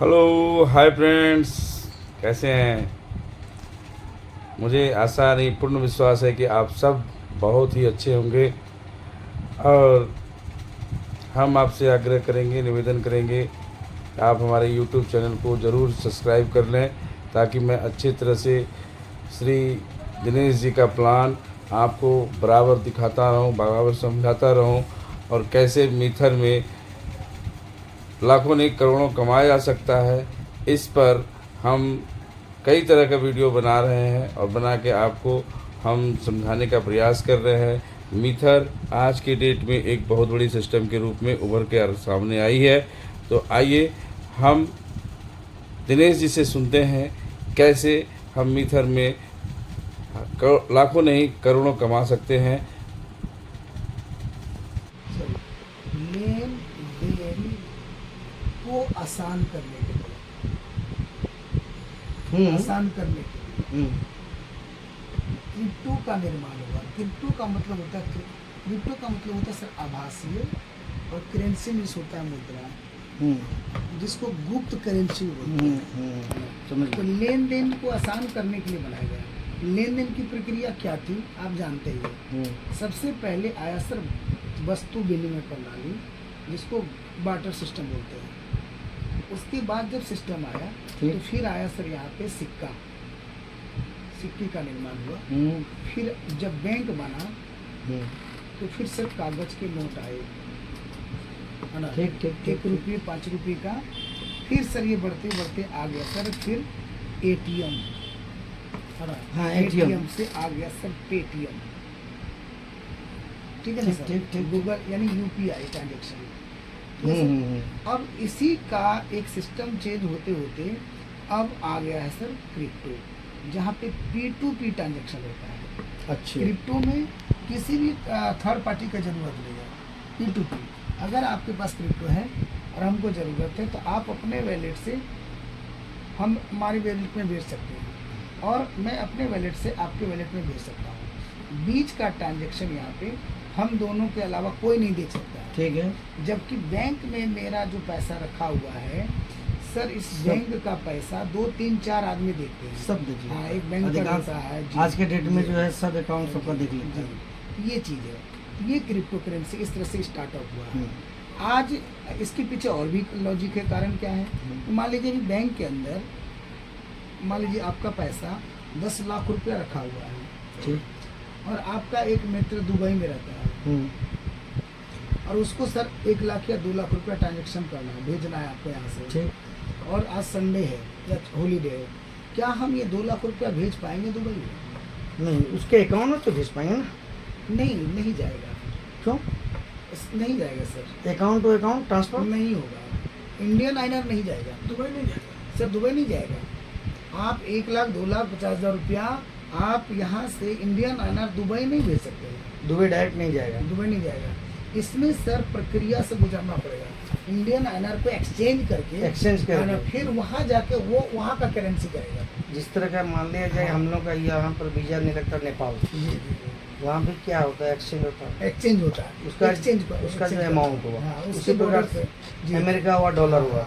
Hello hi friends, कैसे हैं। मुझे आशा नहीं पूर्ण विश्वास है कि आप सब बहुत ही अच्छे होंगे। और हम आपसे आग्रह करेंगे, निवेदन करेंगे कि आप हमारे यूट्यूब चैनल को ज़रूर सब्सक्राइब कर लें, ताकि मैं अच्छी तरह से श्री दिनेश जी का प्लान आपको बराबर दिखाता रहूं, बराबर समझाता रहूं, और कैसे मीथर में लाखों नहीं करोड़ों कमाया जा सकता है। इस पर हम कई तरह का वीडियो बना रहे हैं और बना के आपको हम समझाने का प्रयास कर रहे हैं। मीथर आज की डेट में एक बहुत बड़ी सिस्टम के रूप में उभर के सामने आई है। तो आइए हम दिनेश जी से सुनते हैं कैसे हम मीथर में लाखों नहीं करोड़ों कमा सकते हैं। लेन देन को आसान करने के लिए आसान करने के लिए क्रिप्टो का निर्माण हुआ। क्रिप्टो का मतलब होता है सर आभासीय, और करेंसी मीन्स होता है मुद्रा, जिसको गुप्त करेंसी बोलते हैं। तो लेन देन को आसान करने के लिए बनाया गया। लेन देन की प्रक्रिया क्या थी आप जानते ही हैं। सबसे पहले आया सर वस्तु विनिमय प्रणाली, जिसको बार्टर सिस्टम बोलते हैं। उसके बाद जब सिस्टम आया तो फिर आया सर यहाँ पे सिक्के का निर्माण हुआ। फिर जब बैंक बना तो फिर सर कागज के नोट आए, है ना। ठीक। 1 रुपये 5 रुपये का। फिर सर ये बढ़ते बढ़ते आ गया सर फिर ATM, है ना। हाँ, ATM से आ गया सर पेटीएम, ठीक है ना सर। ठीक। गूगल यानी UPI ट्रांजेक्शन। अब इसी का एक सिस्टम चेंज होते होते अब आ गया है सर क्रिप्टो, जहाँ पे P2P ट्रांजेक्शन होता है। अच्छा। क्रिप्टो में किसी भी थर्ड पार्टी का जरूरत नहीं है। P2P, अगर आपके पास क्रिप्टो है और हमको ज़रूरत है तो आप अपने वैलेट से हम हमारी वैलेट में भेज सकते हैं, और मैं अपने वैलेट से आपके वैलेट में भेज सकता हूँ। बीच का ट्रांजेक्शन यहाँ पे हम दोनों के अलावा कोई नहीं देख सकता है। ठीक है। जबकि बैंक में मेरा जो पैसा रखा हुआ है सर, इस बैंक का पैसा 2 3 4 आदमी देखते हैं। सब देखिए। हाँ, एक बैंक का अधिकांश रहता है जी। आज के डेट में जी। जो है सब अकाउंट सबका देख लेते हैं। जी, ये चीज़ है। ये क्रिप्टो करेंसी इस तरह से स्टार्टअप हुआ है। आज इसके पीछे और भी लॉजिक है। कारण क्या है, मान लीजिए कि बैंक के अंदर मान लीजिए आपका पैसा 10 लाख रुपया रखा हुआ है, ठीक। और आपका एक मित्र दुबई में रहता है, और उसको सर 1 लाख या 2 लाख रुपया ट्रांजेक्शन करना है, भेजना है आपको यहाँ से। ठीक। और आज संडे है या हॉलीडे है, क्या हम ये 2 लाख रुपया भेज पाएंगे दुबई में? नहीं, उसके अकाउंट में तो भेज पाएंगे ना। नहीं जाएगा। क्यों? नहीं जाएगा sir, account to account transfer नहीं होगा। इंडियन आइनर नहीं जाएगा, दुबई नहीं जाएगा सर, दुबई नहीं जाएगा। आप 1 लाख 2 लाख 50 हज़ार रुपया आप यहाँ से इंडियन आइनर दुबई नहीं भेज सकते। दुबई डायरेक्ट नहीं जाएगा। दुबई नहीं जाएगा। इसमें सर प्रक्रिया से गुजरना पड़ेगा। इंडियन आइनर को एक्सचेंज करके फिर वहाँ जाके वो वहाँ का करेंसी करेगा। जिस तरह का मान लिया जाए हम लोग का यहाँ पर वीजा नहीं लगता नेपाल, वहाँ पे क्या होता है, एक्सचेंज होता है। एक्सचेंज होता है, उसका जो अमाउंट हुआ उसके बॉर्डर पे अमेरिका हुआ, डॉलर हुआ,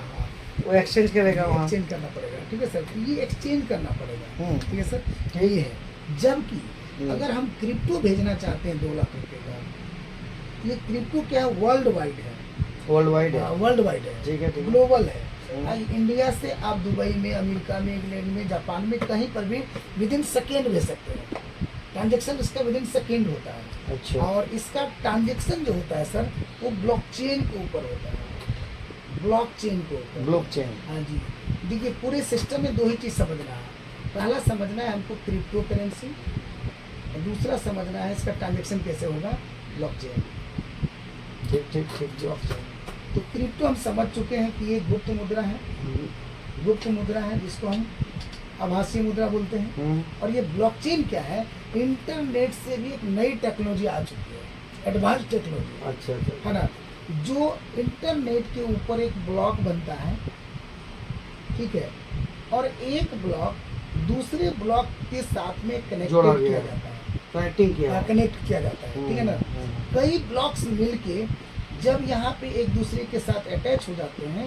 वो एक्सचेंज करेगा, वहाँ एक्सचेंज करना पड़ेगा। ठीक है सर, ये एक्सचेंज करना पड़ेगा। ठीक है सर, यही है। जबकि अगर हम क्रिप्टो भेजना चाहते हैं 2 लाख रुपए का, ये क्रिप्टो क्या है, वर्ल्ड वाइड है। वर्ल्ड वाइड है। वर्ल्ड वाइड है, ठीक है। ग्लोबल है। आज इंडिया से आप दुबई में, अमेरिका में, इंग्लैंड में, जापान में, कहीं पर भी विदिन सेकेंड भेज सकते हैं। ट्रांजेक्शन इसका विदिन सेकेंड होता है। अच्छा। और इसका ट्रांजेक्शन जो होता है सर, वो ब्लॉकचेन के ऊपर होता है। ब्लॉकचेन के ऊपर। ब्लॉकचेन। हाँ जी। देखिए, पूरे सिस्टम में 2 ही चीज़ समझना है। पहला समझना है हमको क्रिप्टो करेंसी, और दूसरा समझना है इसका ट्रांजेक्शन कैसे होगा, ब्लॉकचेन। ठीक। ब्लॉकचेन। तो क्रिप्टो हम समझ चुके हैं कि ये गुप्त मुद्रा है। गुप्त मुद्रा है जिसको हम आभासी मुद्रा बोलते हैं। और ये ब्लॉकचेन क्या है, इंटरनेट से भी एक नई टेक्नोलॉजी आ चुकी है, एडवांस टेक्नोलॉजी। अच्छा। है ना। जो इंटरनेट के ऊपर एक ब्लॉक बनता है, ठीक है, और एक ब्लॉक दूसरे ब्लॉक के साथ में कनेक्टेड किया जाता है, कनेक्टिंग किया कनेक्ट किया जाता है। ठीक है ना। कई ब्लॉक्स मिलके जब यहाँ पे एक दूसरे के साथ अटैच हो जाते हैं,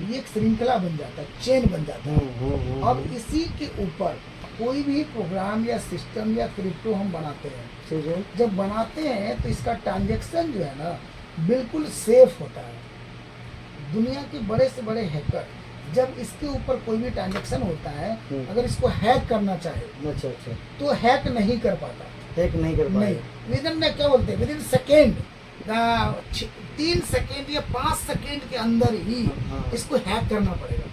ये एक श्रृंखला बन जाता है, चेन बन जाता है। अब इसी के ऊपर कोई भी प्रोग्राम या सिस्टम या क्रिप्टो हम बनाते हैं, ठीक है। जब बनाते हैं तो इसका ट्रांजैक्शन जो है ना बिल्कुल सेफ होता है। दुनिया के बड़े से बड़े हैकर जब इसके ऊपर कोई भी ट्रांजैक्शन होता है, अगर इसको हैक करना चाहे अच्छा अच्छा, तो हैक नहीं कर पाता। हैक नहीं कर नहीं, पाए। विदिन में क्या बोलते हैं, विदिन सेकेंड, 3 सेकेंड या 5 सेकेंड के अंदर ही हाँ। इसको हैक करना पड़ेगा।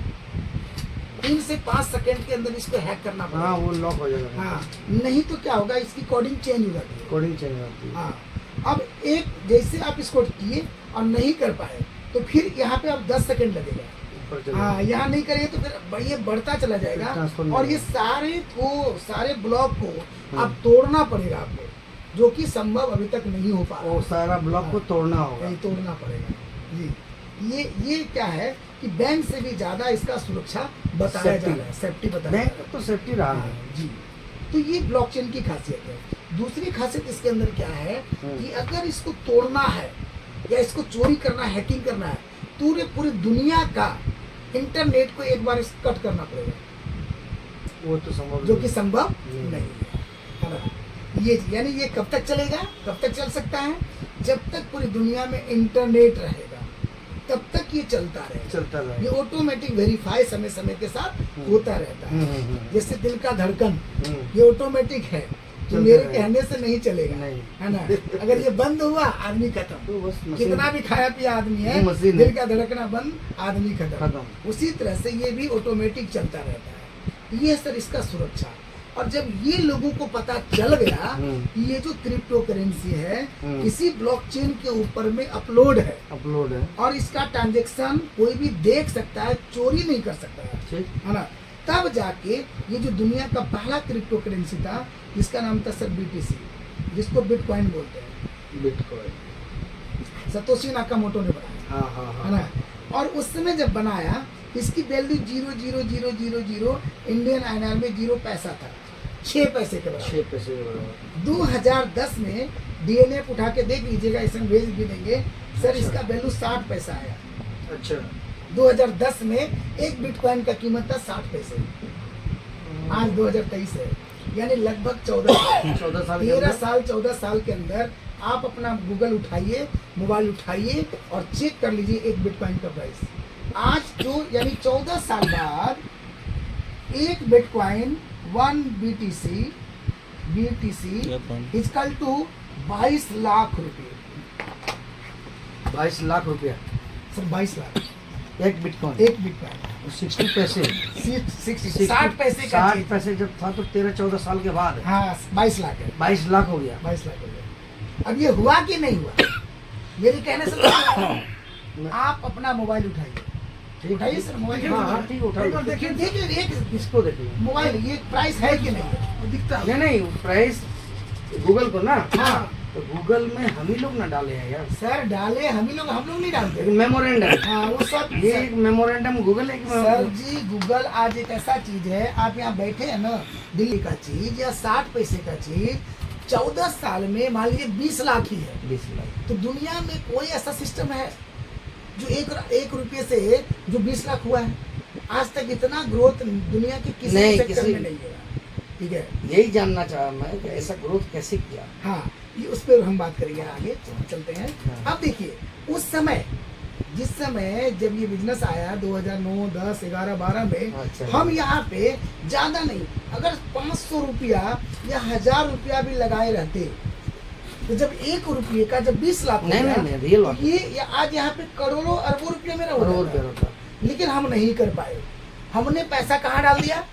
3 से 5 सेकेंड के अंदर इसको हैक करना हाँ, पड़ेगा। वो लॉक हो जाएगा। हाँ, नहीं तो क्या होगा, इसकी कोडिंग चेंज हो जाती है। कोडिंग चेंज होती है। हाँ, अब एक जैसे आप इसको किए और नहीं कर पाए तो फिर यहाँ पे आप 10 सेकेंड लगेगा। ऊपर चले हाँ, यहाँ नहीं करेंगे तो फिर ये बढ़ता चला जाएगा ट्रांसफर नहीं और ये सारे ब्लॉक को अब तोड़ना पड़ेगा आपको, जो कि संभव अभी तक नहीं हो पा रहा। वो सारा ब्लॉक को तोड़ना होगा। नहीं, तोड़ना पड़ेगा जी। ये क्या है कि बैंक से भी ज्यादा इसका सुरक्षा बताया जा रहा है, सेफ्टी बताया जा बैंक रहा है। तो सेफ्टी रहा है। हाँ, जी। तो ये ब्लॉकचेन की खासियत है। दूसरी खासियत इसके अंदर क्या है कि अगर इसको तोड़ना है या इसको चोरी करना, हैकिंग करना है, तो पूरी दुनिया का इंटरनेट को एक बार कट करना पड़ेगा, वो तो संभव जो नहीं। कि संभव नहीं। नहीं है ना। ये यानी ये कब तक चलेगा, कब तक चल सकता है, जब तक पूरी दुनिया में इंटरनेट रहेगा तब तक ये चलता रहेगा। चलता ये रहेगा। ऑटोमेटिक वेरीफाई समय समय के साथ होता रहता है। जैसे दिल का धड़कन, हम्म। ये ऑटोमेटिक है, जो चलता मेरे रहेगा। कहने से नहीं चलेगा, नहीं। है ना। अगर ये बंद हुआ, आदमी खत्म। तो बस मशीन कितना भी खाया पिया आदमी है, मशीन है। दिल का धड़कना बंद, आदमी खत्म। खत्म। उसी तरह से ये भी ऑटोमेटिक चलता रहता है। ये सर इसका सुरक्षा। और जब ये लोगों को पता चल गया कि ये जो क्रिप्टो करेंसी है किसी ब्लॉकचेन के ऊपर में अपलोड है अपलोड है। और इसका ट्रांजैक्शन कोई भी देख सकता है, चोरी नहीं कर सकता है, ठीक। है ना, तब जाके ये जो दुनिया का पहला क्रिप्टो करेंसी था, जिसका नाम था सर BTC, जिसको बिटकॉइन बोलते हैं, बिटकॉइन सतोशी नाकामोटो ने बनाया, हाँ हाँ है हाँ। ना। और उस समय जब बनाया, इसकी वैल्यू 0.0000 इंडियन INR में 0 पैसा था, 6 पैसे के बराबर। 6 पैसे के बराबर। 2010 में DNF उठा के देख लीजिएगा, इसमें भेज भी देंगे सर। अच्छा। इसका वैल्यू 60 पैसा आया। अच्छा। 2010 में एक बिटकॉइन का कीमत था 60 पैसे। आज 2023 है, यानी लगभग 14 साल के 13 अंदर? साल 14 साल के अंदर आप अपना गूगल उठाइए, मोबाइल उठाइए और चेक कर लीजिए एक बिटकॉइन का प्राइस। आज जो यानी 14 साल बाद एक bitcoin 1 BTC is equal to 22 lakh रुपये। 22 लाख रुपया सर 22 लाख एक बिटकॉइन। एक बिटकॉइन। 60 पैसे 60 पैसे का 60 चीज। पैसे जब था तो 13-14 साल के बाद हाँ 22 लाख है, 22 लाख हो गया। 22 लाख हो गया। अब ये हुआ कि नहीं हुआ, मेरे कहने से तो आप अपना मोबाइल उठाइए, ठीक। उठाइए सर मोबाइल। हाँ हाँ ठीक उठा। एक बार देखिए देखिए एक इसको देखिए। मोबाइल, ये प्राइस है कि नहीं है, वो दिखता है। नहीं प्राइस गूगल को ना, हाँ तो गूगल में हम ही लोग ना डाले हैं यार। सर डाले हम लोग नहीं डालते। लेकिन मेमोरेंडम, हाँ वो सब ये एक मेमोरेंडम गूगल है कि सर जी, गूगल आज एक ऐसा चीज है, आप यहाँ बैठे हैं ना, दिल्ली का चीज या 60 पैसे का चीज 14 साल में मान लीजिए 20 लाख ही है। 20 लाख। तो दुनिया में कोई ऐसा सिस्टम है जो एक रुपये से जो 20 लाख हुआ है? आज तक इतना ग्रोथ दुनिया के किसी नहीं, सेक्टर किसी- में नहीं हुआ। ठीक है, यही जानना चाहा मैं कि ऐसा ग्रोथ कैसे किया। हाँ ये उस पर हम बात करेंगे, आगे चलते हैं। हाँ। अब देखिए उस समय, जिस समय जब ये बिजनेस आया 2009, 10, 11, 12 में, अच्छा। हम यहाँ पे ज्यादा नहीं, अगर 500 रुपया या 1000 रुपया भी लगाए रहते, तो जब 1 रुपये का जब 20 लाख हो नहीं गया, नहीं रियल बात। तो ये आज यहाँ पे करोड़ों अरबों रुपये मेरा हो करोड़ जाता। रुपया होता। लेकिन हम नहीं कर पाए। हमने पैसा कहाँ डाल दिया?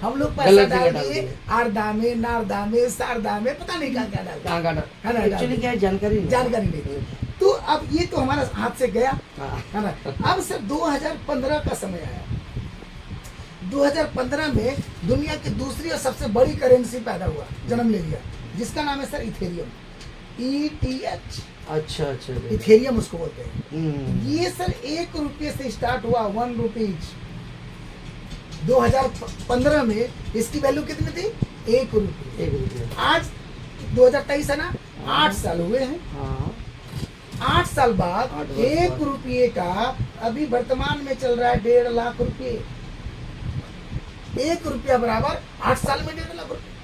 हम लोग पैसा गलत जगह डाल डाल दिए दिए। आरदा में, नारदा में, सारदा में, पता नहीं कहाँ डाल दिया। कहाँ का है ना, एक्चुअली क्या है, जानकारी नहीं। जानकारी नहीं थी। तो अब ये तो हमारा हाथ से गया, हाँ। है ना। अब सर 2015 का समय आया। 2015 में दुनिया की दूसरी और सबसे बड़ी करेंसी पैदा हुआ, जन्म ले लिया, जिसका नाम है सर इथेरियम, ETH। अच्छा अच्छा। इथेरियम उसको बोलते हैं। हम्म। ये सर 1 रुपये से स्टार्ट हुआ, 1 रुपीज। 2015 में इसकी वैल्यू कितनी थी? 1 रुपये। 1 रुपया। आज 2023 है ना, 8 साल हुए हैं। हाँ 8 साल बाद 8 वर्ष 1 बाद। रुपये का अभी वर्तमान में चल रहा है 1.5 लाख रुपये। 1 रुपया बराबर 8 साल में 1.5 लाख रुपये।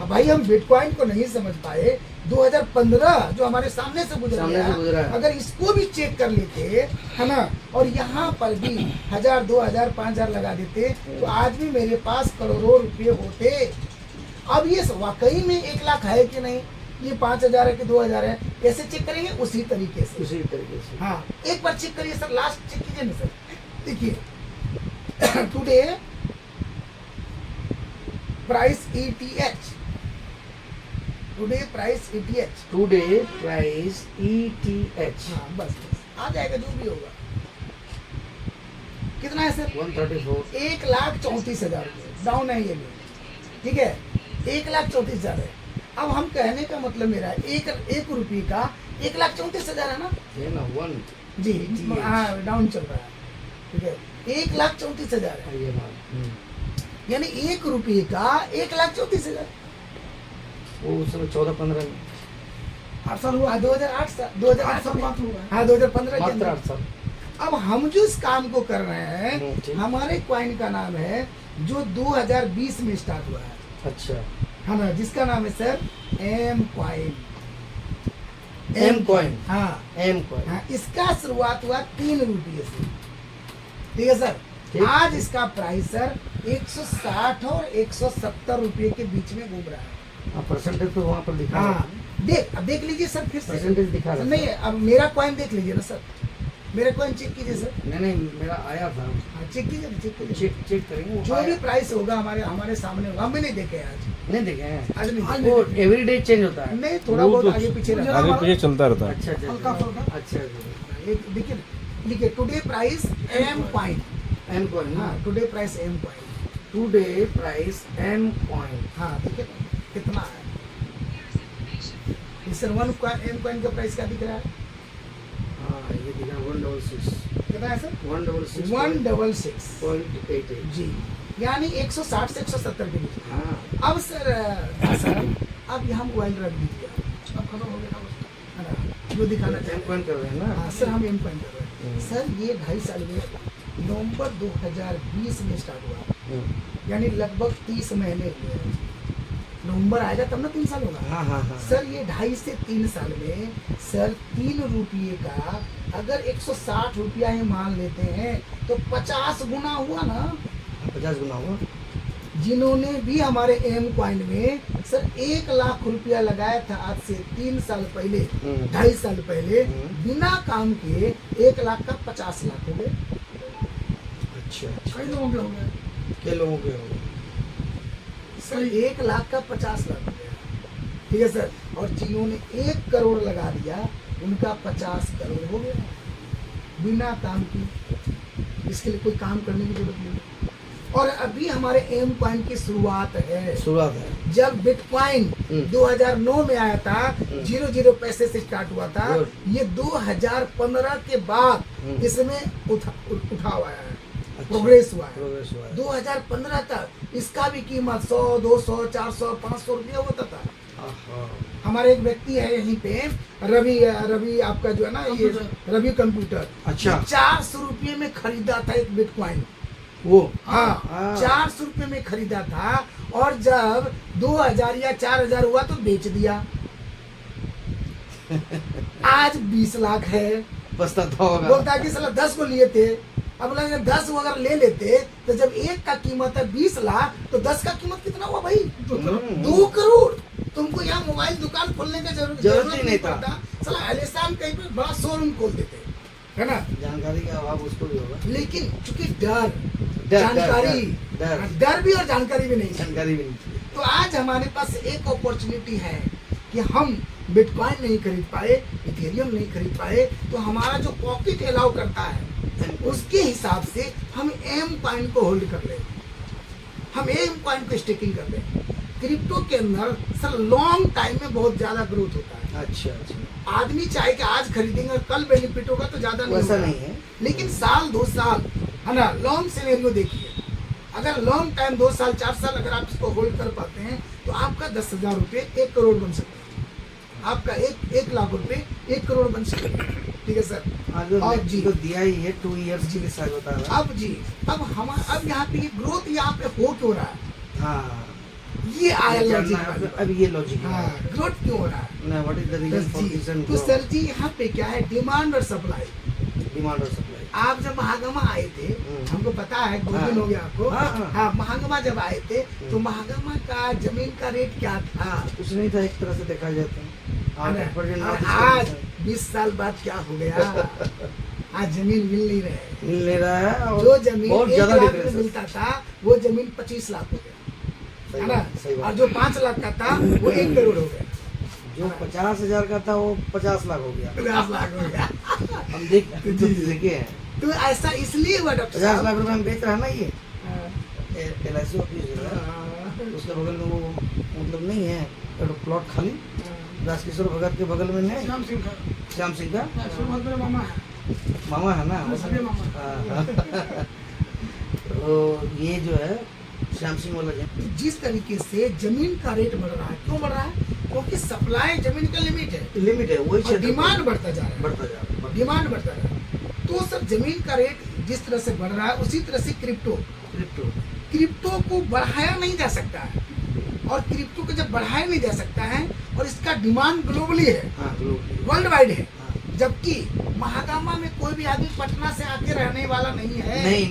अब भाई हम बिटकॉइन को नहीं समझ पाए, 2015 जो हमारे सामने से गुजर सामने से गुजरा गया, है। अगर इसको भी चेक कर लेते है ना, और यहाँ पर भी 1000, 2000, 5000 लगा देते तो आज भी मेरे पास करोड़ों रुपए होते। अब ये वाकई में 1 लाख है कि नहीं, ये 5000 है कि 2000 है, कैसे चेक करेंगे? उसी तरीके से। उसी तरीके से। हाँ, एक बार चेक करिए सर, लास्ट चेक कीजिए ना सर। देखिए today price ETH, today price ETH। Today price ETH हाँ बस आ जाएगा जो भी होगा। कितना है सर? 134। 1,34,000 रुपये डाउन है ये भी, ठीक है, 1,34,000 है। अब हम कहने का मतलब मेरा एक रुपये का 1,34,000 है ना ये ना 1 जी, ETH। हाँ डाउन चल रहा है, ठीक है, 1,34,000 है, ये माल। यानी 1 रुपये का 1,34,000। वो उस समय 14-15 में 8 साल हुआ, 2008 साल, 2008 साल बात हुआ, हाँ 2015 के मात्र अंदर। 8 साल। अब हम जो इस काम को कर रहे हैं, ठीक। हमारे कॉइन का नाम है जो 2020 में स्टार्ट हुआ है, अच्छा, है ना, जिसका नाम है sir M coin. M coin. हाँ एम कॉइन। हाँ, इसका शुरुआत हुआ 3 रुपये से, ठीक है सर। ठीक। आज इसका प्राइस सर 160 और 170 रुपये के बीच में घूम रहा है। परसेंटेज तो वहाँ पर दिखा रहा हाँ है। अब देख लीजिए सर फिर से। परसेंटेज दिखा रहा है। नहीं, अब मेरा कॉइन देख लीजिए ना सर, मेरा कॉइन चेक कीजिए सर। नहीं, मेरा आया था। हाँ चेक कीजिए ना, चेक कीजिए। चेक करेंगे वो जो आया। भी प्राइस होगा हमारे सामने होगा, हमने नहीं देखे आज, नहीं देखे हैं। आज नहीं वो देखे। एवरीडे चेंज होता है। नहीं, थोड़ा बहुत आगे पीछे रहता है। आगे पीछे चलता रहता है। अच्छा हल्का फुल्का। अच्छा। एक देखिए लिखिए today price M coin. M coin. हाँ today price M coin. Today price M coin. हाँ देखिए कितना है सर। वन एम कॉइन का प्राइस क्या दिख रहा है? हाँ ये दिखा 166। कितना है सर? 166. 166 जी, यानी 160 से 170 के बीच। हाँ। अब सर अब यहाँ मोबाइल रख दीजिए, अब खत्म हो गया है ना, जो दिखाना एम चाहते कॉइन कर रहे हैं ना। हाँ सर, हम एम कॉइन कर रहे हैं सर। ये 2.5 साल में नवंबर 2020 में स्टार्ट हुआ, यानी लगभग 30 महीने हुए हैं। नवंबर आएगा तब ना 3 साल होगा। हाँ हाँ हाँ। सर ये 2.5 से 3 साल में सर 3 रुपये का अगर 160 रुपया ही मान लेते हैं तो 50 गुना हुआ ना। 50 गुना हुआ। जिन्होंने भी हमारे एम कॉइन में सर 1 लाख रुपया लगाया था आज से 3 साल पहले, 2.5 साल पहले, बिना काम के 1 लाख का 50 लाख हो गए। अच्छा। कई लोगों के हो गए के लोगों के हो गए सर, 1 लाख का 50 लाख हो गया, ठीक है सर। और जिन्होंने 1 करोड़ लगा दिया उनका 50 करोड़ हो गया बिना काम की। इसके लिए कोई काम करने की जरूरत नहीं। और अभी हमारे एम कॉइन की शुरुआत है। शुरुआत है। जब बिटकॉइन 2009 में आया था, 0 पैसे से स्टार्ट हुआ था। ये 2015 के बाद इसमें उठाव आया है, प्रोग्रेस हुआ है। 2015 तक इसका भी कीमत 100, 200, 400, 500 रुपया होता था। हमारे एक व्यक्ति है यहीं पे, रवि आपका जो है ना, ये रवि कंप्यूटर। अच्छा। 400 रुपये में खरीदा था एक बिटकॉइन वो। हाँ 400 रुपये में खरीदा था, और जब 2000 या 4000 हुआ तो बेच दिया। आज 20 लाख है। पछताता होगा। बोलता है कि साला 10 को लिए थे, अब लगे 10 अगर ले लेते तो जब एक का कीमत है 20 लाख तो 10 का कीमत कितना हुआ भाई? 2 करोड़। तुमको यहाँ मोबाइल दुकान खोलने का जरूरत ही नहीं था। साला एलिसान कहीं पे बड़ा शोरूम खोल देते, है ना। जानकारी का अभाव उसको भी होगा। लेकिन चूंकि जानकारी, डर भी और जानकारी भी नहीं थी। जानकारी भी नहीं थी। तो आज हमारे पास एक अपॉर्चुनिटी है कि हम बिटकॉइन नहीं खरीद पाए, इथेरियम नहीं खरीद पाए, तो हमारा जो पॉकेट अलाउ करता है उसके हिसाब से हम एम कॉइन को होल्ड कर ले, हम एम कॉइन को स्टेकिंग कर ले। क्रिप्टो के अंदर सर लॉन्ग टाइम में बहुत ज्यादा ग्रोथ होता है। अच्छा। आदमी चाहे कि आज खरीदेंगे और कल बेनिफिट होगा तो ज्यादा नहीं वैसा होगा। नहीं है। लेकिन साल 2 साल, है ना, लॉन्ग सिनेरियो देखिए। अगर लॉन्ग टाइम 2 साल 4 साल अगर आप इसको होल्ड कर पाते हैं तो आपका 10,000 रुपये 1 करोड़ बन सकता है। आपका 1 लाख रुपए 1 करोड़ बन सके। ठीक है सर। आज जो और व्यक्ति जी को दिया ही है 2 इयर्स के लिए सर बता रहा है। अब जी अब यहाँ पे ये ग्रोथ यहाँ पे हो क्यों रहा है, हाँ ये आया ये लॉजिक जानना है, अब ये लॉजिक है। हाँ, ग्रोथ क्यों हो रहा है ना what is the sir reason for ji. Reason तो सर जी यहाँ पे क्या है, डिमांड और सप्लाई। डिमांड और सप्लाई। आप जब महागमा आए थे, हमको पता है 2 दिन हाँ। हो गया आपको। हाँ, हाँ। हाँ, महागमा जब आए थे तो महागमा का जमीन का रेट क्या था, कुछ नहीं था एक तरह से देखा जाए तो। है ना? 100% और market आज condition 20 साल बाद क्या हो गया, आज जमीन मिल नहीं रहे। मिल नहीं रहा है और जो जमीन बहुत 1 ज्यादा लाख में डिफरेंस है। मिलता था वो जमीन 25 लाख हो गया, सही है ना? बात, सही और बात। जो 5 लाख का था वो 1 करोड़ हो गया, जो 50,000 का था वो 50 लाख हो गया। 50 लाख हो गया। हम देखे हैं तो ऐसा इसलिए हुआ डॉक्टर 50 साहब। लाख रुपए में बेच रहा है ना ये हाँ, LIC ऑफिस जो है, हाँ, उसके बगल में वो मतलब नहीं है एक प्लॉट खाली राजकिशोर भगत के बगल में नहीं, श्याम सिंह का, श्याम सिंह का सोनभद्र मामा है, मामा है ना। सभी मामा। हाँ, हाँ। तो ये जो है श्याम सिंह वाला तो जिस तरीके से जमीन का रेट बढ़ रहा है, क्यों बढ़ रहा है, क्योंकि सप्लाई जमीन का लिमिट है लिमिट है, वही और क्षेत्र डिमांड बढ़ता जा रहा है, बढ़ता जा रहा है। डिमांड बढ़ता जा रहा है। तो सर जमीन का रेट जिस तरह से बढ़ रहा है उसी तरह से क्रिप्टो को बढ़ाया नहीं जा सकता है, और क्रिप्टो को जब बढ़ाया नहीं जा सकता है और इसका डिमांड ग्लोबली है, हाँ, ग्लोबली। वर्ल्ड वाइड है, हाँ। जबकि महागामा में कोई भी आदमी पटना से आके रहने वाला नहीं है। नहीं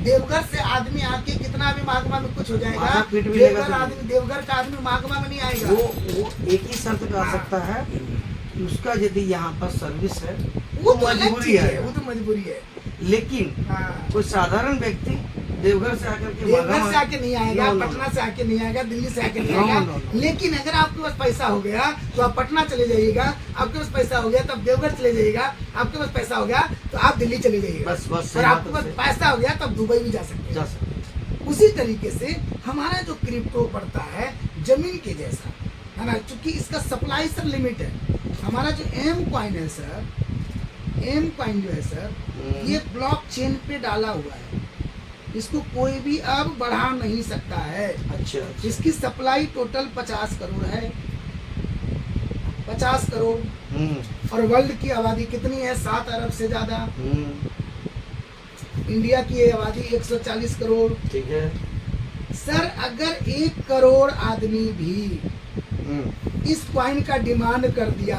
देवघर से आदमी आके कितना भी महागमा में कुछ हो जाएगा, माथा पीट भी लेगा देवघर तो आदमी देवघर का आदमी महागमा में नहीं आएगा। वो एक ही शर्त पे आ सकता है कि उसका यदि यहाँ पर सर्विस है वो तो अलग मजबूरी चीज है, है। वो तो मजबूरी है। लेकिन हाँ। कोई साधारण व्यक्ति देवघर से आकर के देवघर महागामा- से आके नहीं आएगा, No, no, पटना से आके नहीं आएगा, दिल्ली से आके नहीं No, आएगा। no, no. लेकिन अगर आपके पास पैसा हो गया तो आप पटना चले जाइएगा, आपके पास पैसा हो गया तब देवघर चले जाइएगा, आपके पास पैसा हो गया तो आप दिल्ली चले जाइएगा, बस और सही आपके बात पास है। पैसा हो गया तब दुबई भी जा सकते जा हैं। सकते हैं। उसी तरीके से हमारा जो क्रिप्टो पड़ता है जमीन के जैसा है ना, क्योंकि इसका सप्लाई सर लिमिट है। हमारा जो एम कॉइन है सर, एम कॉइन जो है सर, ये ब्लॉक चेन पे डाला हुआ है, इसको कोई भी अब बढ़ा नहीं सकता है। अच्छा इसकी सप्लाई टोटल 50 करोड़ है, 50 करोड़, हम्म, और वर्ल्ड की आबादी कितनी है, 7 अरब से ज्यादा। हम्म, इंडिया की आबादी 140 करोड़। ठीक है। सर अगर 1 करोड़ आदमी भी इस कॉइन का डिमांड कर दिया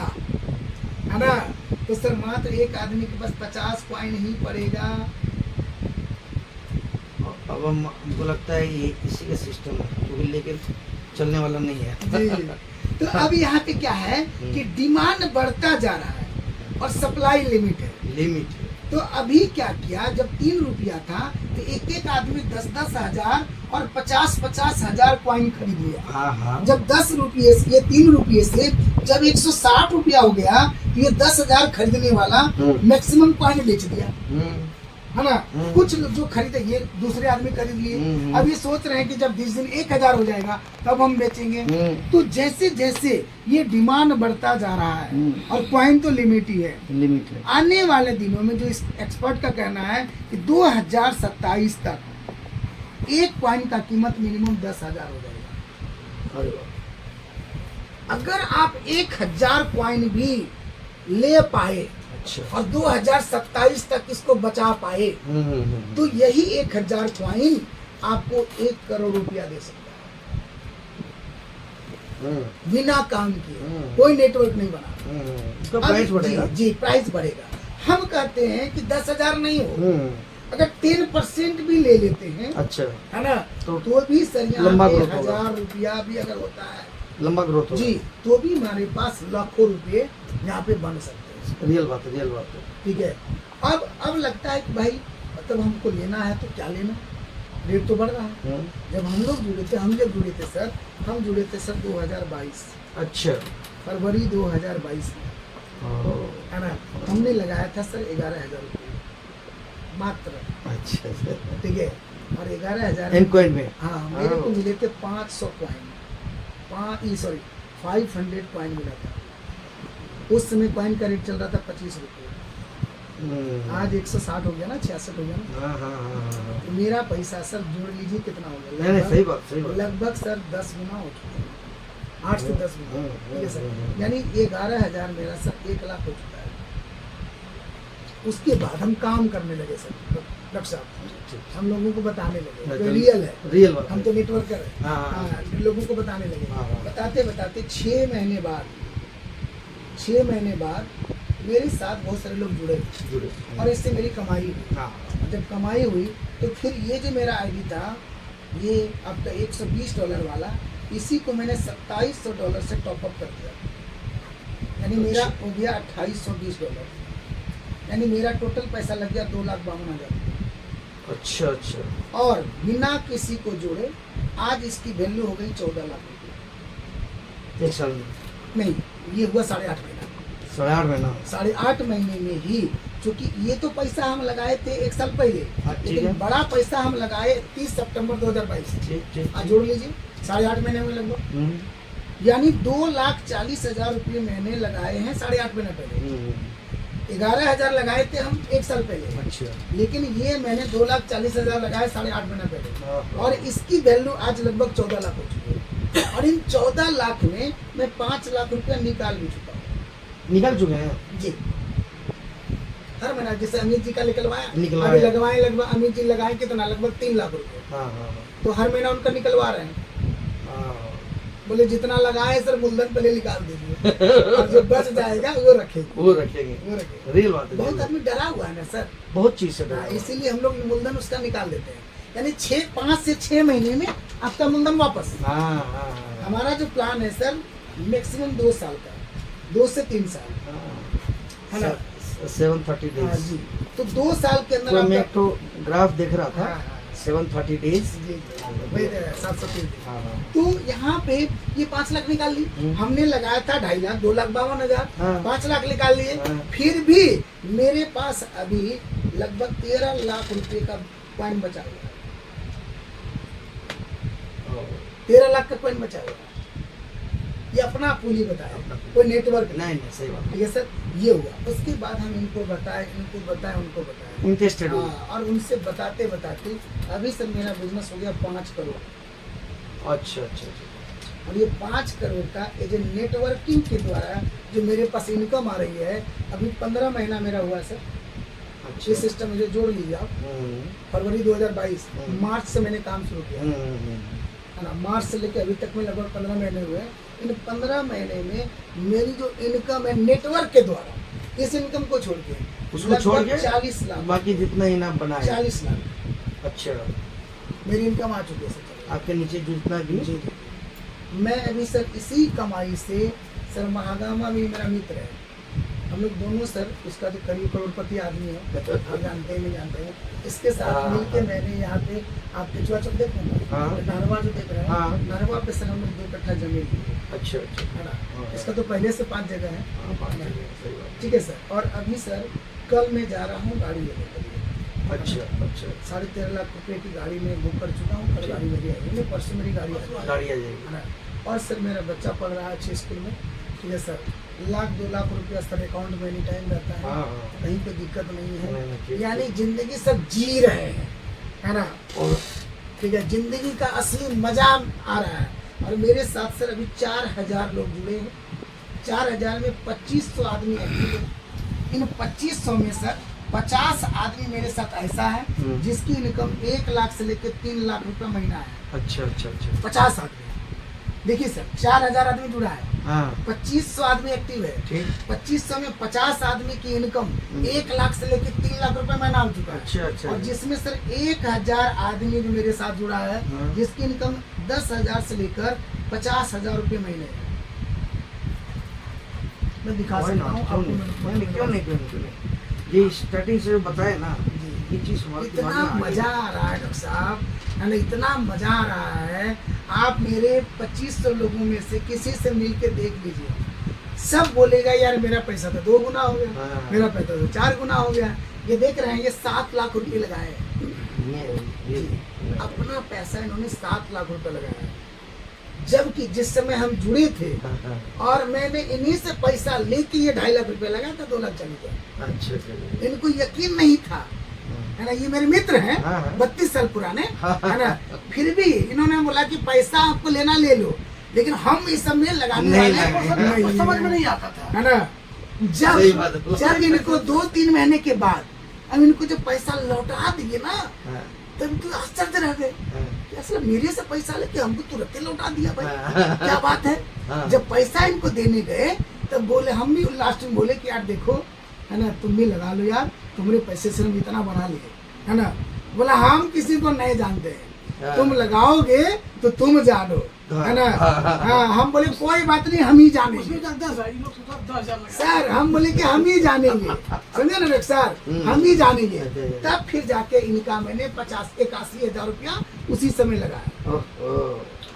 है ना, तो सर मात्र एक आदमी के पास 50 कॉइन ही पड़ेगा। अब हमको लगता है ये इसी का सिस्टम है, क्योंकि लेकिन चलने वाला नहीं है। जी। तो अब यहाँ पे क्या है कि डिमांड बढ़ता जा रहा है और सप्लाई लिमिट है। लिमिट है। तो अभी क्या किया, जब 3 रुपया था तो एक एक आदमी 10-10 हजार और 50-50 हजार कॉइन खरीद लिया। हाँ हाँ। जब 10 रुपये से, ये 3 रुपये से जब 160 रुपया हो गया तो ये 10,000 खरीदने वाला मैक्सिमम कॉइन बेच दिया, है ना। कुछ लोग जो खरीदे ये दूसरे आदमी खरीद लिए। अब ये सोच रहे हैं कि जब 20 दिन 1,000 हो जाएगा तब हम बेचेंगे। तो जैसे जैसे ये डिमांड बढ़ता जा रहा है और कॉइन तो लिमिट ही है, लिमिट है। आने वाले दिनों में जो इस एक्सपर्ट का कहना है कि 2027 तक एक कॉइन का कीमत मिनिमम 10,000 हो जाएगा। अरे वाह। अगर आप 1,000 कॉइन भी ले पाए अच्छा। और 2027 तक इसको बचा पाए तो यही 1,000 कॉइन आपको 1 करोड़ रुपया दे सकता है बिना काम किए। कोई नेटवर्क नहीं बना। उसका प्राइस बढ़ेगा। जी प्राइस बढ़ेगा। हम कहते हैं कि 10,000 नहीं हो, अगर 10% भी ले लेते हैं, अच्छा, है ना, तो तो भी सर यहाँ लंबा पे ग्रोथ होगा। 1,000 रुपया भी अगर होता है लंबा ग्रोथ होगा। जी, तो भी हमारे पास लाखों रुपए यहाँ पे बन सकते हैं। रियल बात है, रियल बात है। ठीक है। अब लगता है कि भाई मतलब हमको लेना है तो क्या लेना, रेट तो बढ़ रहा है। जब हम लोग जुड़े थे, हम जब जुड़े थे सर, हम जुड़े थे सर 2022 अच्छा। फरवरी 2022 में, है ना। हमने लगाया था सर 11,000 रुपये मात्र। अच्छा ठीक है। और 11,000 इन कॉइन में। हाँ, मेरे को मिले थे 500 कॉइन, 500 कॉइन मिला था। उस समय कॉइन का रेट चल रहा था 25 रुपये। आज 160 हो गया ना, 66 हो गया ना। हाँ। तो मेरा पैसा सर जोड़ लीजिए कितना हो गया, नहीं, सही बात, सही बात। लगभग सर 10 गुना हो चुका है। 8 से 10 महीने, ठीक है सर। यानी 11,000 मेरा सर 1 लाख हो चुका है। उसके बाद हम काम करने लगे सर, डॉक्टर साहब हम लोगों को बताने लगे, जो रियल है, रियल बात हम तो नेटवर्कर है, हाँ, हाँ, लोगों को बताने लगे। हाँ, हाँ। बताते बताते 6 महीने बाद मेरे साथ बहुत सारे लोग जुड़े जुड़े और इससे मेरी कमाई हुई। हाँ जब कमाई हुई तो फिर ये जो मेरा आईडी था, ये आपका $120 वाला, इसी को मैंने $2700 से टॉपअप कर दिया, यानी मेरा हो गया $2820, यानी मेरा टोटल पैसा लग गया 2,52,000। अच्छा अच्छा और बिना किसी को जोड़े आज इसकी वैल्यू हो गई 14 लाख रुपये। एक साल में नहीं, ये हुआ 8.5 महीना। 8.5 महीना 8.5 महीने में ही, क्योंकि ये तो पैसा हम लगाए थे 1 साल पहले, हाँ, ठीक लेकिन है। बड़ा पैसा हम लगाए 30 सितंबर 2022। ठीक ठीक आज जोड़ लीजिए 8.5 महीने में लगभग, यानी 2,40,000 रुपये मैंने लगाए हैं 8.5 महीने पहले। 11,000 लगाए थे हम 1 साल पहले, अच्छा लेकिन ये मैंने 2,40,000 लगाए 8.5 महीने पहले, हाँ। और इसकी वैल्यू आज लगभग 14 लाख हो चुकी है। और इन 14 लाख में मैं 5 लाख रुपया निकाल भी चुका हूँ निकल चुके हैं जी। हर महीना जैसे अमित जी का निकलवाया, निकलवाया। अभी लगवाए लगभग अमित जी लगाए कितना, लगभग 3 लाख रुपए, हाँ हाँ तो हर महीना उनका निकलवा रहे हैं। हाँ बोले जितना लगाए सर मूलधन पहले निकाल दीजिए और जो बच जाएगा वो रखेंगे, वो रखेंगे वो रखेंगे। रियल बात है बहुत आदमी डरा हुआ है ना सर, बहुत चीज से डरा हाँ, हुआ है। इसीलिए हम लोग मूलधन उसका निकाल देते हैं, यानी 5 से 6 महीने में आपका मूलधन वापस। हाँ हाँ हाँ हमारा जो प्लान है सर मैक्सिमम 2 साल का, 2 से 3 साल, है ना? 730 हाँ डेज जी, तो 2 साल के अंदर तो मैं आपका एक तो ग्राफ देख रहा था हाँ, हाँ। 730 डेज जी, वही 730। हाँ हाँ तो यहाँ पे ये 5 लाख निकाल ली, हमने लगाया था 2.5 लाख, 2,52,000, हाँ। 5 लाख निकाल लिए। हाँ। फिर भी मेरे पास अभी लगभग 13 लाख रुपए का कॉइन बचा हुआ है, 13 लाख का कॉइन बचा हुआ है। ये अपना पूंजी बताया, अपना पूंजी। कोई नेटवर्क नहीं। नहीं नहीं सही बात ठीक है सर, ये हुआ। उसके बाद हम इनको बताए उनको बताए, इंटरेस्टेड हो हाँ, और उनसे बताते बताते अभी सर मेरा बिजनेस हो गया 5 करोड़। अच्छा अच्छा अच्छा और ये 5 करोड़ का ये जो नेटवर्किंग के द्वारा जो मेरे पास इनकम आ रही है, अभी 15 महीना मेरा हुआ सर। अच्छा ये सिस्टम मुझे जोड़ लीजिए आप, फरवरी 2022, मार्च से मैंने काम शुरू किया है ना, मार्च से लेकर अभी तक में लगभग 15 महीने हुए हैं। इन 15 महीने में मेरी जो इनकम है नेटवर्क के द्वारा, इस इनकम को छोड़ के उसको छोड़ के 40 लाख, बाकी जितना इनाम बना है 40 लाख अच्छा मेरी इनकम आ चुकी है सर। आपके नीचे जितना भी जी जी। मैं अभी सर इसी कमाई से सर, महागामा भी मेरा मित्र है, हम लोग दोनों सर, उसका जो करीब करोड़पति आदमी है, आप जानते हैं नहीं जानते हैं, इसके साथ हाँ, मिलके हाँ। मैंने यहाँ पे आप केचुआ चौक देख रहे हैं, हाँ। नरवा जो देख रहे हैं, हाँ। नरवा पे सर हम लोग 2 कट्ठा जमीन ली है, अच्छा अच्छा है ना? हाँ। इसका तो पहले से 5 जगह है, हाँ, बात है, सही बात। ठीक है सर। और अभी सर कल मैं जा रहा हूँ गाड़ी लेने के लिए, अच्छा अच्छा 13.5 लाख रुपए की गाड़ी में बुक कर चुका हूँ, कल गाड़ी मेरी आएगी, नहीं परसों मेरी गाड़ी आ गाड़ी आ जाएगी है ना? और सर मेरा बच्चा पढ़ रहा है अच्छे स्कूल में, ठीक है सर। 1-2 लाख रुपया सर अकाउंट में एनी टाइम रहता है, हाँ हाँ कहीं पे दिक्कत नहीं नहीं, नहीं, है, ठीक, यानी जिंदगी सब जी रहे हैं, है ना? और ठीक है, जिंदगी का असली मजा आ रहा है। और मेरे साथ सर अभी 4,000 लोग जुड़े हैं, 4,000 में 2,500 आदमी एक्टिव है। इन 2,500 में सर 50 आदमी मेरे साथ ऐसा है जिसकी इनकम 1 लाख से लेकर 3 लाख रुपए महीना है। अच्छा अच्छा अच्छा 50 आदमी, देखिए सर 4,000 आदमी जुड़ा है, हाँ 2,500 आदमी एक्टिव है, ठीक 2,500 में 50 आदमी की इनकम 1 लाख से लेकर 3 लाख रुपए महीना हो चुका है। अच्छा अच्छा और जिसमें सर 1,000 आदमी जो मेरे साथ जुड़ा है, हाँ। जिसकी इनकम 10,000 से लेकर 50,000 रुपए महीने है। मैं दिखा Why सकता not? हूँ क्यों आपको, नहीं क्यों नहीं क्यों नहीं क्यों नहीं ये स्टार्टिंग से जो बताया ना जी। ये चीज हमारे इतना दिमाग में आ मजा आ रहा है डॉक्टर साहब, है ना? इतना मजा आ रहा है, आप मेरे 2,500 लोगों में से किसी से मिल के देख लीजिए, सब बोलेगा यार मेरा पैसा तो 2 गुना हो गया, हाँ। मेरा पैसा तो 4 गुना हो गया। ये देख रहे हैं, ये 7 लाख रुपए लगाए हैं, ये अपना पैसा इन्होंने 7 लाख रुपए लगाया है। जबकि जिस समय हम जुड़े थे और मैंने इन्हीं से पैसा लेके ये 2.5 लाख रुपए लगाया था, 2 लाख चली गया। अच्छा अच्छा इनको यकीन नहीं था, है ना? ये मेरे मित्र हैं, हाँ, हाँ। 32 साल पुराने, है ना? फिर भी इन्होंने बोला कि पैसा आपको लेना ले लो, लेकिन हम इस सब में लगाने नहीं वाले लगाएंगे। नहीं, समझ में नहीं आता था। है ना। सही बात है। जब इनको 2-3 महीने के बाद अब इनको जब पैसा लौटा दिए ना, हाँ, तब तो आश्चर्य रह गए हाँ, कि असल मेरे से पैसा लेके हमको तुरंत लौटा दिया भाई, हाँ। क्या बात है। हाँ। जब पैसा इनको देने गए तब बोले, हम भी लास्ट में बोले कि यार देखो, है ना, तुम भी लगा लो यार, तुम्हारे पैसे से हम इतना बना लिए, है ना। बोला हम किसी को नहीं जानते हैं, हाँ। तुम लगाओगे तो तुम जानो, है ना। हाँ। हाँ, हम बोले कोई बात नहीं, हम ही उसमें जानेंगे जानते हैं सर, इन लोग तो 10,000 लगा। सर। हम बोले कि हम ही जानेंगे, समझे ना सर, हम ही जानेंगे। तब फिर जाके इनका मैंने 81,000 रुपया उसी समय लगाया। ओहो।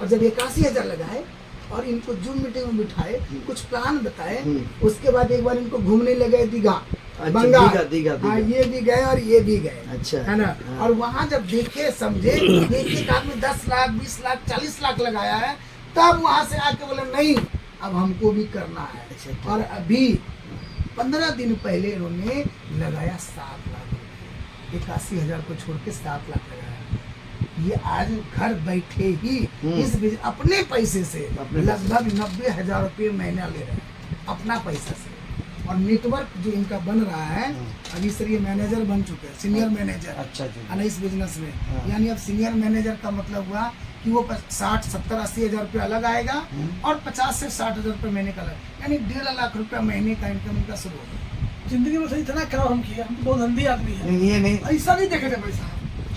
और जब 81,000 लगाए और इनको जूम मीटिंग में बिठाए, कुछ प्लान बताए, उसके बाद एक बार इनको घूमने लगे दीघा, अच्छा, बंगाल। दीघा। हाँ, ये भी गए और ये भी गए, अच्छा। है ना। हाँ। और वहाँ जब देखे समझे, एक आदमी 10 लाख 20 लाख 40 लाख लगाया है, तब वहाँ से आके बोले नहीं अब हमको भी करना है। अच्छा। और अभी 15 दिन पहले इन्होंने लगाया 7 लाख रुपये, 81,000 को छोड़ के 7 लाख लगाया। ये आज घर बैठे ही इस अपने पैसे से लगभग 90,000 रुपये महीना ले रहे हैं, अपना पैसा से। और नेटवर्क जो इनका बन रहा है, अभी सर ये मैनेजर बन चुके हैं, सीनियर मैनेजर, अच्छा जी। है ना, इस बिजनेस में। हाँ। यानी अब सीनियर मैनेजर का मतलब हुआ कि वो 60, 70, 80,000 रुपया अलग आएगा और 50 से 60,000 रुपये महीने का अलग, यानी 1.5 लाख रुपया महीने का इनकम इनका शुरू होगा। जिंदगी में सही इतना काम हम किए, हम तो बहुत अंधी आदमी है, नहीं, ये नहीं, ऐसा नहीं देखे थे पैसा।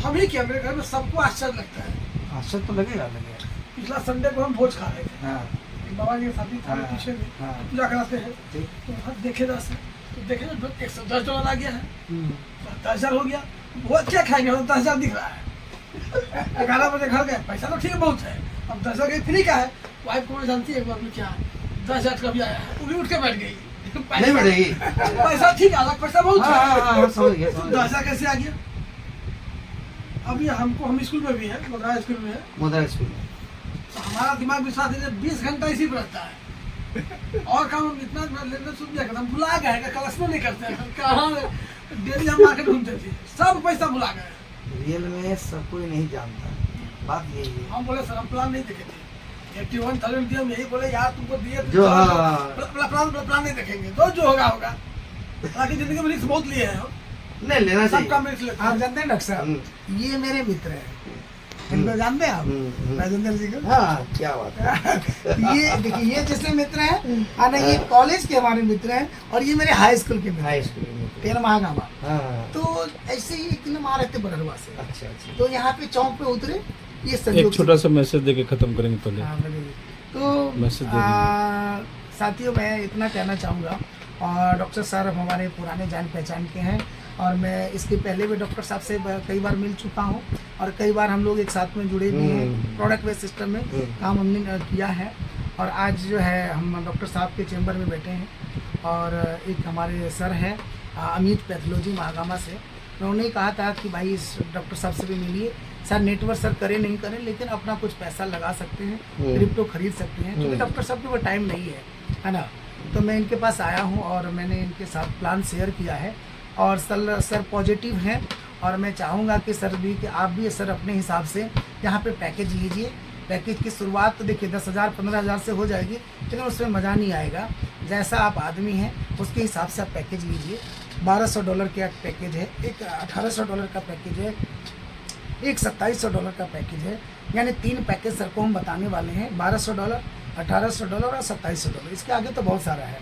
हम ही किया, मेरे घर में सबको आश्चर्य लगता है। अच्छा तो लगेगा। पिछला संडे को हम भोज खा रहे थे, हाँ, बाबा जी की शादी था, हाँ, पीछे में हाँ। पूजा कराते हैं, ठीक। तो वहाँ देखे ना सर, तो देखे ना $110 आ गया है, 10,000 हो गया। वो क्या खाएंगे, हम 10,000 दिख रहा है। 11 बजे घर गए, पैसा तो ठीक है बहुत है, अब 10,000 के फ्री का है। वाइफ को मैं जानती है, एक बार में क्या 10,000 का भी आया है, वो भी उठ के बैठ गई। नहीं बढ़ेगी। पैसा ठीक है, अलग पैसा बहुत हाँ, हाँ, हाँ, है, समझ गया, तो समझ गया। 10,000 कैसे आ गया। अभी हमको, हम स्कूल में भी है, मद्रास स्कूल में है, मुद्रा स्कूल में। तो हमारा दिमाग भी साथ है, 20 घंटा इसी पर रहता है। और काम हम इतना लेने सुन दिया हम भुला गए, क्लास में नहीं करते हैं, कहाँ डेली हम मार्केट घूमते थे, सब पैसा भुला गए। रियल में सब कोई नहीं जानता, बात यही है। हम बोले सर हम प्लान नहीं देखे थे, 81,000 दिए, हम यही बोले यार तुमको दिए तो जो, चलो, हाँ। प्लान नहीं देखेंगे, तो जो होगा होगा। बाकी जिंदगी में रिस्क बहुत लिए हैं हम, नहीं लेना सब चाहिए। काम रिस्क लेते आप हैं। जानते हैं डॉक्टर साहब, ये मेरे मित्र हैं, इनको जानते हैं आप, राजेंद्र जी को। हाँ, क्या बात है। ये देखिए, ये जिसमें मित्र हैं, है ना, ये कॉलेज के हमारे मित्र हैं, और ये मेरे हाई स्कूल के मित्र हाई हैं, स्कूल में। 13 महागामा। हाँ, तो ऐसे ही एक दिन आ रहे थे बरहरवा से, अच्छा अच्छा। तो यहाँ पे चौक पे उतरे, ये संयोग एक छोटा सा मैसेज दे के ख़त्म करेंगे पहले। हाँ, बोलिए। तो मैसेज दे साथियों, मैं इतना कहना चाहूँगा, और डॉक्टर साहब हमारे पुराने जान पहचान के हैं, और मैं इसके पहले भी डॉक्टर साहब से कई बार मिल चुका हूँ, और कई बार हम लोग एक साथ में जुड़े भी हैं, प्रोडक्ट बेस्ड सिस्टम में काम हमने किया है। और आज जो है हम डॉक्टर साहब के चेंबर में बैठे हैं, और एक हमारे सर हैं अमित पैथोलॉजी महागामा से, उन्होंने कहा था कि भाई इस डॉक्टर साहब से भी मिलिए सर, नेटवर्क सर करें नहीं करें, लेकिन अपना कुछ पैसा लगा सकते हैं, क्रिप्टो खरीद सकते हैं, क्योंकि डॉक्टर साहब के वो टाइम नहीं है ना। तो मैं इनके पास आया हूँ और मैंने इनके साथ प्लान शेयर किया है, और सर पॉजिटिव हैं, और मैं चाहूँगा कि सर भी, कि आप भी सर अपने हिसाब से यहाँ पे पैकेज लीजिए। पैकेज की शुरुआत तो देखिए 10,000 15,000 से हो जाएगी, लेकिन उसमें मज़ा नहीं आएगा। जैसा आप आदमी हैं उसके हिसाब से आप पैकेज लीजिए। $1,200 का पैकेज है, एक $1,800 का पैकेज है, एक $2,700 का पैकेज है, यानी 3 पैकेज सर को हम बताने वाले हैं, $1,200, $1,800 और $2,700। इसके आगे तो बहुत सारा है,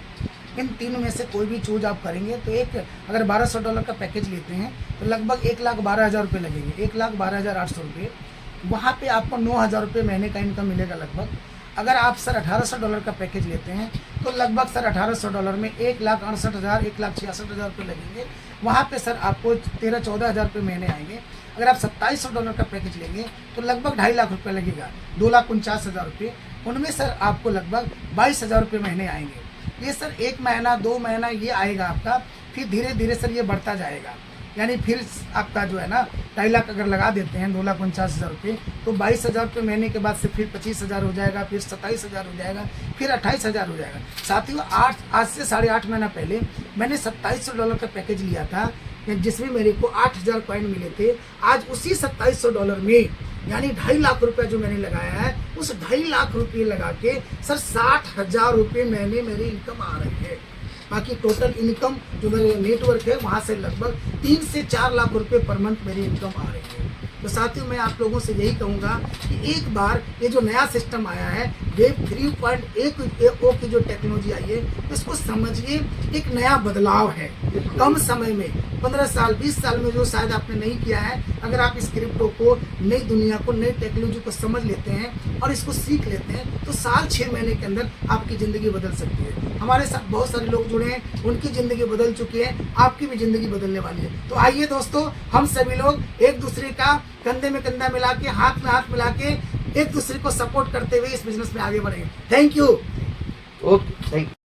इन तीनों में से कोई भी चूज आप करेंगे तो एक, अगर $1,200 का पैकेज लेते हैं तो लगभग 1,12,000 रुपये लगेंगे, 1,12,800 रुपये। वहाँ पे आपको 9,000 रुपये महीने का इनकम मिलेगा लगभग। अगर आप सर $1,800 का पैकेज लेते हैं तो लगभग सर $1,800 में 1,68,000 1,66,000 रुपये लगेंगे। वहाँ पे सर आपको 13-14,000 रुपये महीने आएंगे। अगर आप $2,700 का पैकेज लेंगे तो लगभग 2.5 लाख रुपये लगेगा, 2,49,000 रुपये। उनमें सर आपको लगभग 22,000 रुपये महीने आएंगे। ये सर 1 महीना 2 महीना ये आएगा आपका, फिर धीरे धीरे सर ये बढ़ता जाएगा। यानी फिर आपका जो है ना 2.5 लाख अगर लगा देते हैं, 2,49,000 रुपये, तो 22,000 रुपये महीने के बाद से फिर 25,000 हो जाएगा, फिर 27,000 हो जाएगा, फिर 28,000 हो जाएगा। साथियों, आज से 8.5 महीना पहले मैंने $2,700 का पैकेज लिया था, जिसमें मेरे को 8,000 कॉइन मिले थे। आज उसी $2,700 में यानी 2.5 लाख रुपया जो मैंने लगाया है, उस 2.5 लाख रुपये लगा के सर 60,000 रुपये महीने मेरी इनकम आ रही है। बाकी टोटल इनकम जो मेरे नेटवर्क है वहाँ से लगभग 3 से 4 लाख रुपये पर मंथ मेरी इनकम आ रही है। तो साथियों मैं आप लोगों से यही कहूँगा कि एक बार ये जो नया सिस्टम आया है वेब 3.1 की जो टेक्नोलॉजी आई है, इसको समझिए एक नया बदलाव है। कम समय में 15 साल 20 साल में जो शायद आपने नहीं किया है, अगर आप इस क्रिप्टो को, नई दुनिया को, नई टेक्नोलॉजी को समझ लेते हैं और इसको सीख लेते हैं तो साल 6 महीने के अंदर आपकी ज़िंदगी बदल सकती है। हमारे साथ बहुत सारे लोग जुड़े हैं, उनकी ज़िंदगी बदल चुकी है, आपकी भी ज़िंदगी बदलने वाली है। तो आइए दोस्तों, हम सभी लोग एक दूसरे का कंधे में कंधा मिला के, हाथ में हाथ मिला के एक दूसरे को सपोर्ट करते हुए इस बिजनेस में आगे बढ़ेंगे। Thank you. Okay, thank you.